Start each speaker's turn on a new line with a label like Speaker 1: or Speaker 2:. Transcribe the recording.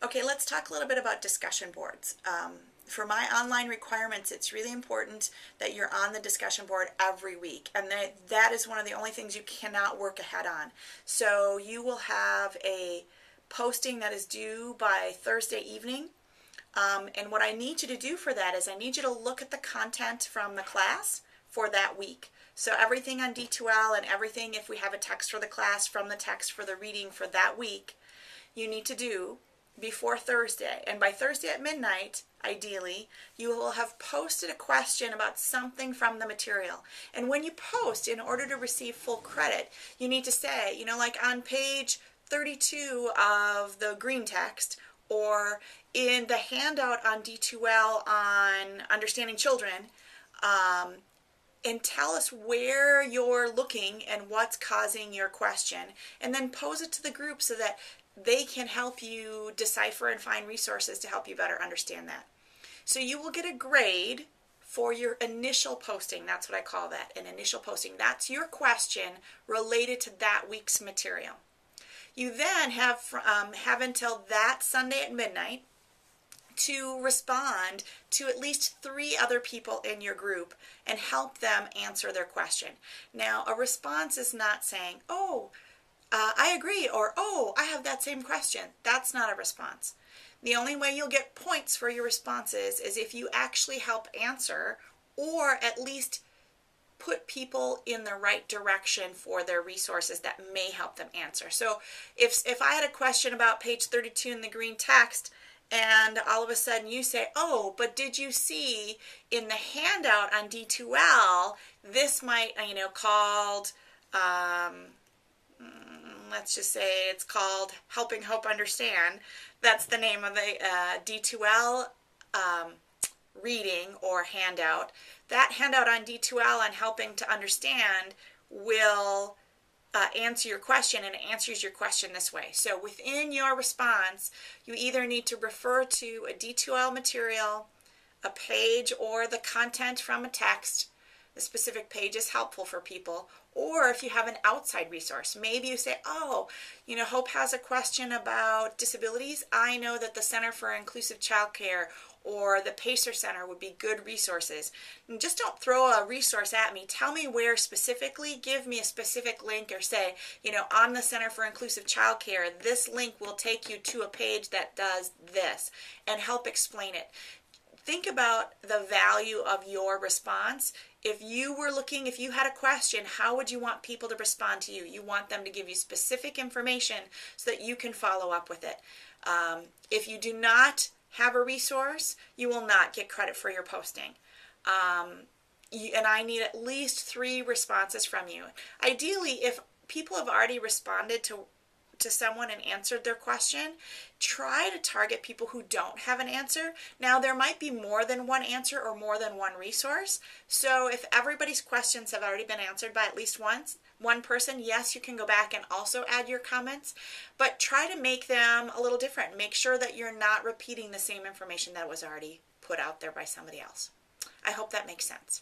Speaker 1: Okay, let's talk a little bit about discussion boards. For my online requirements, it's really important that you're on the discussion board every week, and that is one of the only things you cannot work ahead on. So you will have a posting that is due by Thursday evening. And what I need you to do for that is I need you to look at the content from the class for that week. So everything on D2L and everything, if we have a text for the class from the text for the reading for that week, you need to do before Thursday. And by Thursday at midnight, ideally, you will have posted a question about something from the material. And when you post, in order to receive full credit, you need to say, like on page 32 of the green text, or in the handout on D2L on understanding children, and tell us where you're looking and what's causing your question, and then pose it to the group so that they can help you decipher and find resources to help you better understand that. So you will get a grade for your initial posting. That's what I call that, an initial posting. That's your question related to that week's material. You then have until that Sunday at midnight to respond to at least 3 other people in your group and help them answer their question. Now, a response is not saying, oh, I agree, or oh, I have that same question. That's not a response. The only way you'll get points for your responses is if you actually help answer, or at least put people in the right direction for their resources that may help them answer. So if I had a question about page 32 in the green text, and all of a sudden you say, oh, but did you see in the handout on D2L, this might, called, let's just say it's called Helping Hope Understand. That's the name of the D2L reading or handout. That handout on D2L on Helping to Understand will answer your question, and it answers your question this way. So within your response, you either need to refer to a D2L material, a page, or the content from a text. The specific page is helpful for people. Or if you have an outside resource, maybe you say, oh, Hope has a question about disabilities. I know that the Center for Inclusive Childcare or the Pacer Center would be good resources. And just don't throw a resource at me. Tell me where specifically. Give me a specific link, or say, on the Center for Inclusive Childcare, this link will take you to a page that does this, and help explain it. Think about the value of your response. If you had a question, how would you want people to respond to you? You want them to give you specific information so that you can follow up with it. If you do not have a resource, you will not get credit for your posting. And I need at least 3 responses from you. Ideally, if people have already responded to someone and answered their question, try to target people who don't have an answer. Now, there might be more than one answer or more than one resource. So if everybody's questions have already been answered by at least one person, yes, you can go back and also add your comments, but try to make them a little different. Make sure that you're not repeating the same information that was already put out there by somebody else. I hope that makes sense.